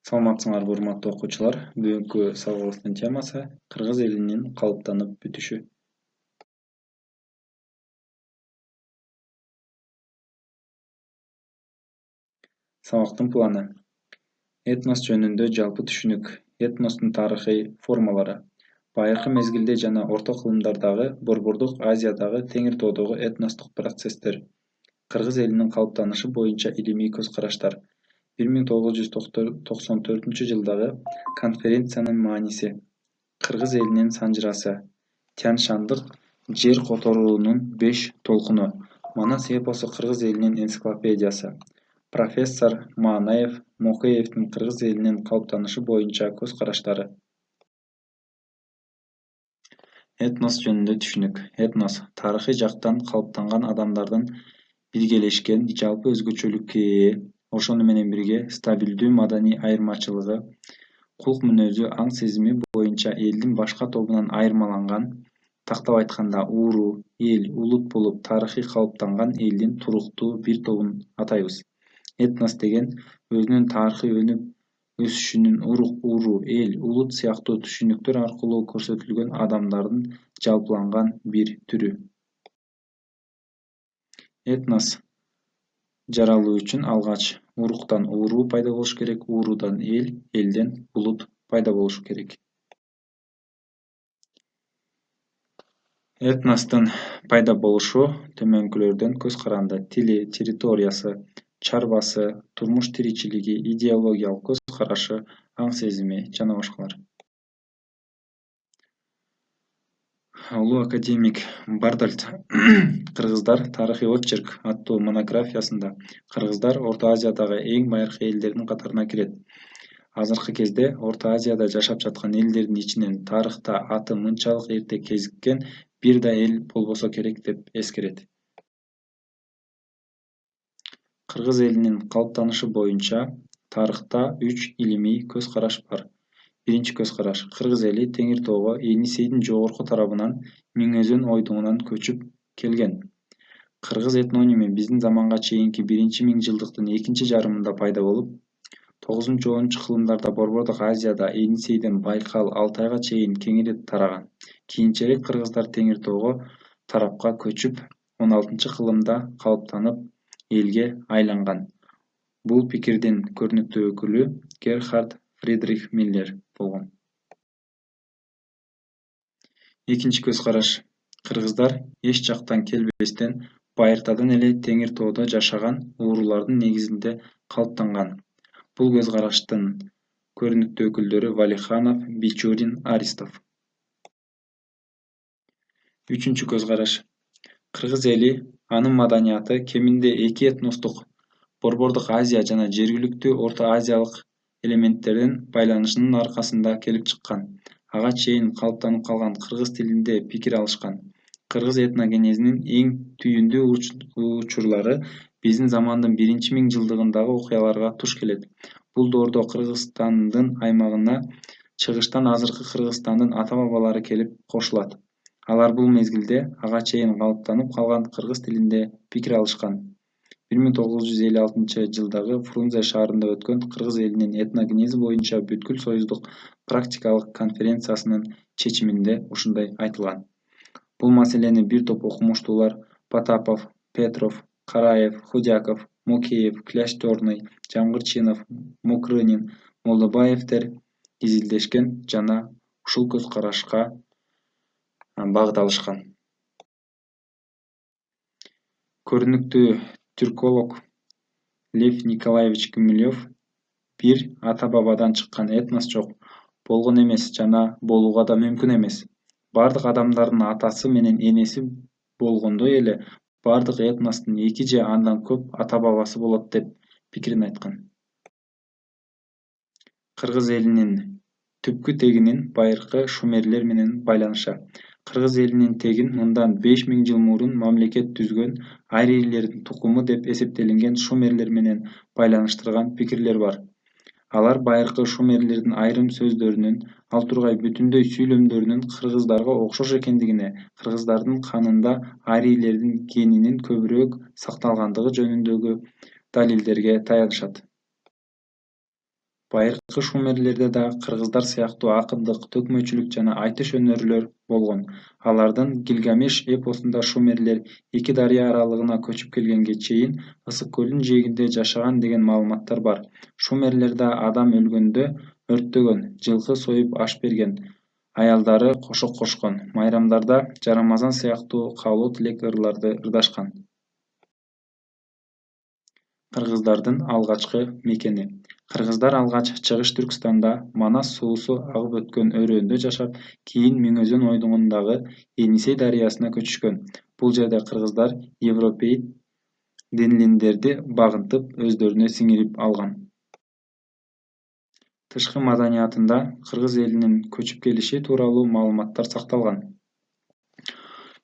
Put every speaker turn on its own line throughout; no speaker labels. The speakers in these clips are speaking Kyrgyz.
Саламатсыңарбы урматтуу окуучулар. Бүгүнкү сабагыбыздын темасы кыргыз элинин калыптанып бүтүшү. Сабактын планы. Этнос жөнүндө жалпы түшүнүк. Этностун тарыхый формалары. Байыркы мезгилде жана орто кылымдардагы Борбордук Азиядагы Теңир тоодогу этностук процесстер. Кыргыз элинин калыптанышы боюнча илимий көз караштар. 1994-жылдагы конференциянын мааниси. Кыргыз элинин санжырасы. Тянь-Шандык жер которуунун 5 толкуну. Манас эпосу кыргыз элинин энциклопедиясы. Профессор Маанаев Мокеевдин кыргыз элинин калыптанышы боюнча көз караштары. Этнос жөнүндө түшүнүк. Этнос тарыхый жактан калыптанган адамдардын биргелешкен жалпы өзгөчөлүккө ээ, ошону менен бирге стабилдүү маданий айырмачылыгы, кулк мүнөзү, аң сезими боюнча элдин башка тобунан айырмаланган, тактап айтканда ууру, эл, улут болуп тарыхый калыптанган элдин туруктуу бир тобун атайбыз. Этнос деген өзүнүн тарыхый өнүп өсүшүнүн ууру, эл, улут сыяктуу түшүнүктөр аркылуу көрсөтүлгөн адамдардын жалпыланган бир түрү. Этнос жаралуу үчүн алгач уруктан ууру пайда болуш керек, уурудан эл, элден улут пайда болушу керек. Этностун пайда болушу төмөнкүлөрдөн көз каранды: тили, территориясы, чарбасы, турмуш тиричилиги, идеологиялык көз карашы, аң сезими жана башкалар. Улуу академик Бардальд «Кыргыздар. Тарыхый очерк» аттуу монографиясында кыргыздар Орто Азиядагы эң байыркы элдердин катарына кирет. Азыркы кезде Орто Азияда жашап жаткан элдердин ичинен тарыхта аты мынчалык эрте кезиккен бир да эл болбосо керек деп эскерет. Кыргыз элинин калыптанышы боюнча тарыхта 3 илимий көз караш бар. Биринчи көз караш: кыргыз эли Теңир тоого Енисейдин жогорку тарабынан Миңөзөн ойдуңунан көчүп келген. Кыргыз этноними биздин заманга чейинки 1-миңжылдыктын экинчи жарымында пайда болуп, 9-10 кылымдарда Борбордук Азияда Енисейден Байкал, Алтайга чейин кеңири тараган. Кийинчерээк кыргыздар Теңир тоого тарапка көчүп, 16 кылымда калыптанып элге айланган. Бул пикирдин көрүнүктүү өкүлү Герхард Фридрих Миллер болгон. Экинчи көз караш: кыргыздар эч жактан келбестен байыртадан эле Теңир тоодо жашаган уурулардын негизинде калыптанган. Бул көз караштын көрүнүктүү өкүлдөрү Валиханов, Бичурин, Аристов. Үчүнчү көз караш: кыргыз эли, анын маданияты кеминде 2 этностук Борбордук Азия жана жергиликтүү Орто Азиялык элементтердин байланышынын аркасында келип чыккан. Ага чейин калыптанып калган кыргыз тилинде пикир алышкан. Кыргыз этногенезинин эң түйүндүү учурлары биздин замандын 1-миңжылдыгындагы окуяларга туш келет. Бул доордо Кыргызстандын аймагына чыгыштан азыркы Кыргызстандын ата-бабалары келип кошулат. Алар бул мезгилде ага чейин калыптанып калган кыргыз тилинде пикир алышкан. 1956-жылдагы Фрунзе шаарында өткөн кыргыз элинин этногенези боюнча бүткүл союздук практикалык конференциясынын чечиминде ушундай айтылган. Бул маселени бир топ окумуштуулар Потапов, Петров, Караев, Худяков, Мокеев, Кляштёрный, Жамгырчинов, Мокрынин, Молдобаевдер изилдешкен жана ушул көз карашка багыт алышкан. Көрүнүктүү түрколог Лев Николаевич Гумилев бир ата-бабадан чыккан этнос жок, болгон эмес жана болууга да мүмкүн эмес. Бардык адамдардын атасы менен энеси болгондой эле бардык этностун 2 же андан көп ата-бабасы болот деп пикирин айткан. Кыргыз элинин түпкү тегинин байыркы шумерлер менен байланышы. Кыргыз элинин тегин мындан 5000 жыл мурун мамлекет түзгөн арийлердин тукуму деп эсептелинген шумерлер менен байланыштырган пикирлер бар. Алар байыркы шумерлердин айрым сөздөрүнүн, ал тургай бүтүндөй сүйлөмдөрүнүн кыргыздарга окшош экендигине, кыргыздардын канында арийлердин генинин көбүрөөк сакталгандыгы жөнүндөгү далилдерге таянышат. Байыркы шумерлерде да кыргыздар сыяктуу акындык, төкмөчүлүк жана айтыш өнөрлөр болгон. Алардын Гильгамеш эпосунда шумерлер эки дарыя аралыгына көчүп келгенге чейин Ысык көлдүн жээгинде жашаган деген маалыматтар бар. Шумерлерде адам өлгөндө өрттөгөн, жылкы союп аш берген, аялдары кошок кошкон, майрамдарда жарамазан сыяктуу каалоо тилек ырларды ырдашкан. Кыргыздардын алгачкы мекени. Кыргыздар алгач Чыгыш Түркстанда Манас суусу агып өткөн өрөөндө жашап, кийин Миңөзөн ойдуңундагы Енисей дарыясына көчүшкөн. Бул жерде кыргыздар европейт денлиндерди багынтып, өздөрүнө сиңирип алган. Тышкы маданиятында кыргыз элинин көчүп келиши тууралуу маалыматтар сакталган.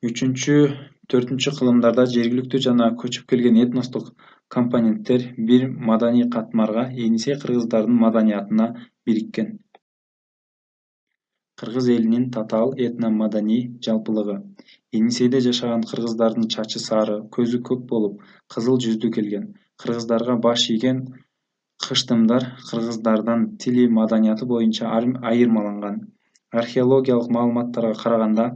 3-4 кылымдарда жергиликтүү жана көчүп келген этностук компоненттер бир маданий катмарга Енисей кыргыздардын маданиятына бириккен. Кыргыз элинин татаал этно-маданий жалпылыгы. Енисейде жашаган кыргыздардын чачы сары, көзү көк болуп, кызыл жүздүү келген. Кыргыздарга баш ийген кыштымдар кыргыздардан тили, маданияты боюнча айырмаланган. Археологиялык маалыматтарга караганда,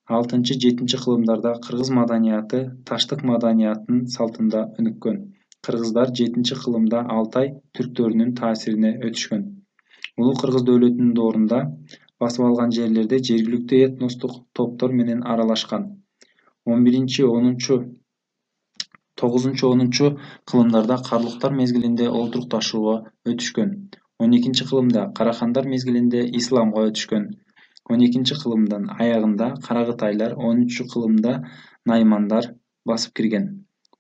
6-7 кылымдарда кыргыз маданияты таштык маданиятынын салтында өнүккөн. Кыргыздар 7 кылымда Алтай түрктөрүнүн таасирине өтүшкөн. Улуу Кыргыз дөөлөтүнүн доорунда басып алган жерлерде жергиликтүү этностук топтор менен аралашкан. 9-10 кылымдарда карлуктар мезгилинде олтурукташууга өтүшкөн. 12 кылымда карахандар мезгилинде исламга өтүшкөн. 12 кылымдын аягында каракытайлар, 13 кылымда наймандар басып кирген.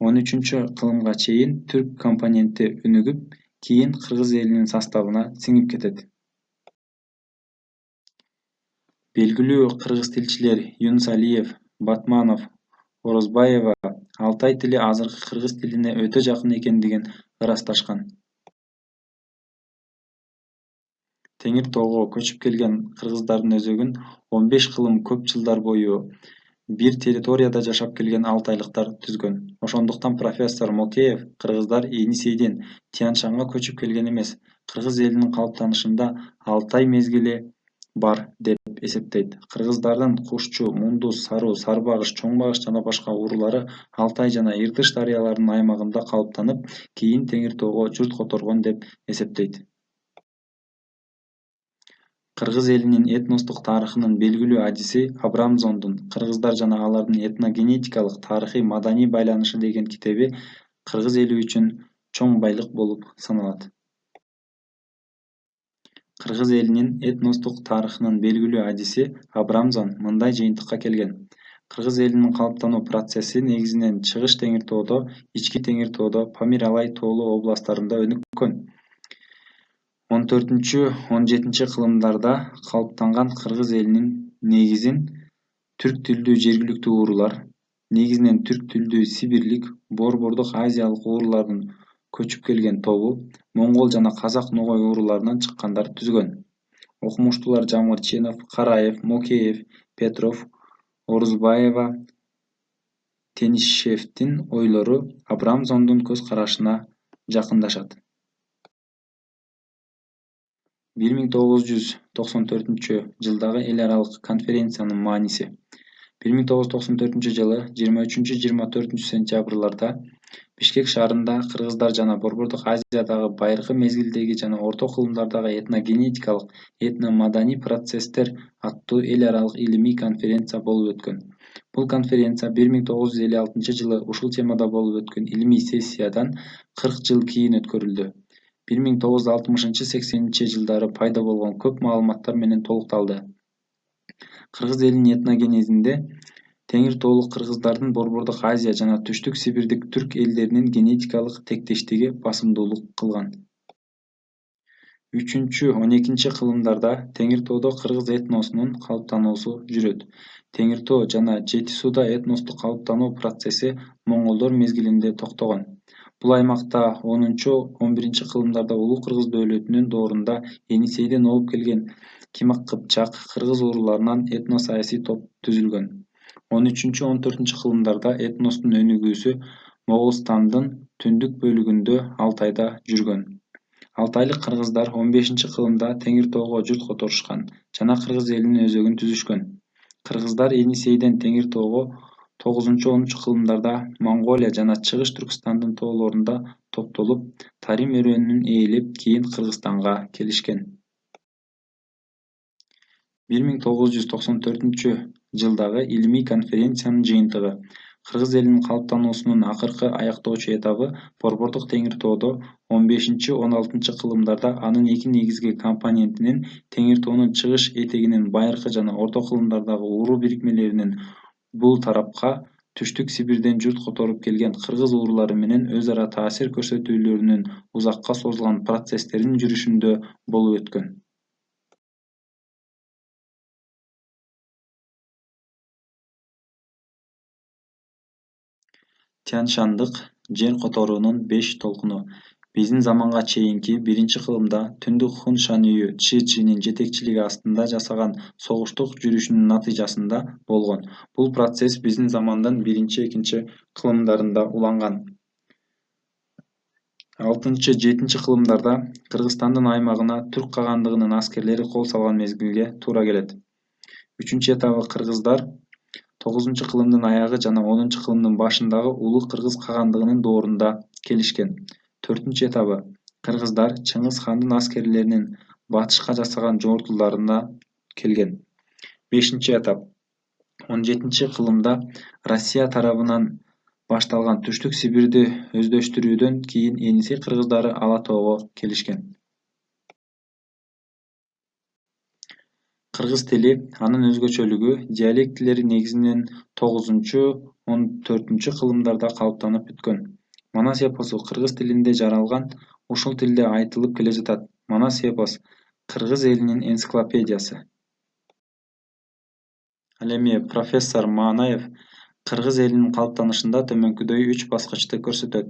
13 кылымга чейин түрк компоненти өнүгүп, кийин кыргыз элинин составына сиңип кетет. Белгилүү кыргыз тилчилер Юнус Алиев, Батманов, Орозбаева Алтай тили азыркы кыргыз тилине өтө жакын экендигин ырасташкан. Теңир тоого көчүп келген кыргыздардын өзөгүн 15 кылым көп жылдар бою бир территорияда жашап келген алтайлыктар түзгөн. Ошондуктан профессор Мокеев кыргыздар Енисейден Тянь-Шанга көчүп келген эмес, кыргыз элинин калыптанышында Алтай мезгили бар деп эсептейт. Кыргыздардын Кушчу, Мундус, Сару, Сарбагыш, Чоң Багыш жана башка уруулары Алтай жана Иртыш дарыяларынын аймагында калыптанып, кийин Теңир тоого журт которгон деп эсептейт. Кыргыз элинин этностук тарыхынын белгилүү адиси Абрамзондун «Кыргыздар жана алардын этногенетикалык, тарыхый, маданий байланышы» деген китеби кыргыз эли үчүн чоң байлык болуп саналат. Кыргыз элинин этностук тарыхынын белгилүү адиси Абрамзон мындай жыйынтыкка келген: кыргыз элинин калыптануу процесси негизинен Чыгыш Теңир тоодо, Ички Теңир тоодо, Памир-Алай тоолуу областтарында өнүккөн. 14-17 кылымдарда калыптанган кыргыз элинин негизин түрк тилдүү жергиликтүү уруулар, негизинен түрк тилдүү сибирлик, борбордук азиялык уруулардын көчүп келген тобу, моңгол жана казак ногой урууларынан чыккандар түзгөн. Окумуштуулар Жамырчинов, Караев, Мокеев, Петров, Орузбаева, Тенишевдин ойлору Абрамзондун көз карашына жакындашат. 1994-жылдагы эл аралык конференциянын мааниси. 1994-жылы 23-24 сентябрларда Бишкек шаарында кыргыздар жана Борбордук Азиядагы байыркы мезгилдеги жана орто кылымдардагы этногенетикалык, этно-маданий процесстер аттуу эл аралык илимий конференция болуп өткөн. Бул конференция 1956-жылы ушул темада болуп өткөн илимий сессиядан 40 жыл кийин өткөрүлдү. 1960-80 жылдары пайда болгон көп маалыматтар менен толукталды. Кыргыз элинин этногенезинде Теңир тоолук кыргыздардын Борбордук Азия жана Түштүк Сибирдик түрк элдеринин генетикалык тектештиги басымдуулук кылган. 3-12 кылымдарда Теңир тоодо кыргыз этносунун калыптануусу жүрөт. Теңир тоо жана Жети сууда этностук калыптануу процесси монголдор мезгилинде токтогон. Бул аймакта 10-11 кылымдарда Улуу Кыргыз дөөлөтүнүн доорунда Енисейден оуп келген Кимак Кыпчак кыргыз урууларынан этно-саясий топ түзүлгөн. 13-14 кылымдарда этностун өнүгүүсү Моголстандын түндүк бөлүгүндө Алтайда жүргөн. Алтайлык кыргыздар 15-кылымда Теңир тоого журт которушкан жана кыргыз элинин өзөгүн түзүшкөн. Кыргыздар Енисейден Теңир тоого 9-10 кылымдарда Монголия жана Чыгыш Түркістандын тоолорунда топтолуп, Тарим өрөөнүн ээлеп, кийин Кыргызстанга келишкен. 1994-жылдагы илимий конференциянын жыйынтыгы. Кыргыз элинин калыптануусунун акыркы аяктоочу этабы Борбордук Теңир тоодо 15-16 кылымдарда анын эки негизги компонентинин Теңир тоонун чыгыш этегинин байыркы жана орто кылымдардагы уруу бирикмелеринин бул тарапка Түштүк Сибирден журт которуп келген кыргыз уруулары менен өз ара таасир көрсөтүүлөрүнүн узакка созулган процесстеринин жүрүшүндө болуп өткөн. Тянь-Шандык жер которуунун 5 толкуну. Биздин заманга чейинки 1-кылымда Түндүк Хун Шан үйү Чжичжинин жетекчилиги астында жасаган согуштук жүрүшүнүн натыйжасында болгон. Бул процесс биздин замандын 1-2 кылымдарында уланган. 6-7 кылымдарда Кыргызстандын аймагына Түрк кагандыгынын аскерлери кол салган мезгилге туура келет. 3-этабы кыргыздар 9-кылымдын аягы жана 10-кылымдын башындагы Улуу Кыргыз кагандыгынын доорунда келишкен. 4-этабы кыргыздар Чыңгыз хандын аскерлеринин батышка жасаган жортуларына келген. 5-этап 17-кылымда Россия тарабынан башталган Түштүк Сибирди өздөштүрүүдөн кийин Енисей кыргыздары Ала тоого келишкен. Кыргыз тили, анын өзгөчөлүгү, диалектилери негизинен 9-14 кылымдарда калыптанып бүткөн. Манас эпосу кыргыз тилинде жаралган, ушул тилде айтылып келе жатат. Манас эпос кыргыз элинин энциклопедиясы. Ал эми профессор Маанаев кыргыз элинин калыптанышында төмөнкүдөй 3 баскычты көрсөтөт.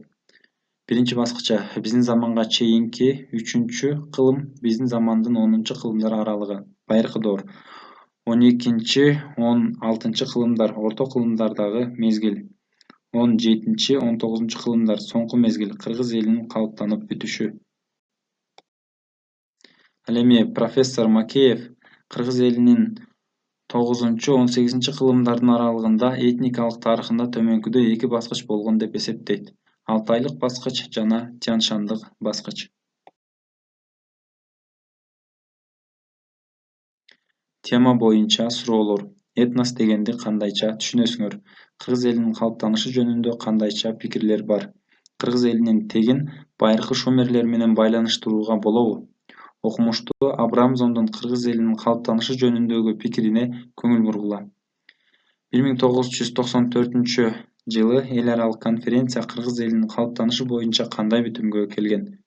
Биринчи баскычы биздин заманга чейинки 3-кылым, биздин замандын 10-кылымдар аралыгы, байыркы доор. 12-16 кылымдар орто кылымдардагы мезгил. 17-19 кылымдар соңку мезгил, кыргыз элинин калыптанып бүтүшү. Ал эми профессор Макеев кыргыз элинин 9-18 кылымдардын аралыгында этникалык тарыхында төмөнкүдөй 2 баскыч болгон деп эсептейт. Алтайлык баскыч жана Тянь-Шандык баскыч. Тема боюнча суроолор. Этнос дегенди кандайча түшүнөсүңөр? Кыргыз элинин калыптанышы жөнүндө кандайча пикирлер бар? Кыргыз элинин тегин байыркы шумерлер менен байланыштырууга болобу? Окумуштуу Абрамзондун кыргыз элинин калыптанышы жөнүндөгү пикирине көңүл бургула. 1994-жылы эл аралык конференция кыргыз элинин калыптанышы боюнча кандай бүтүмгө келген?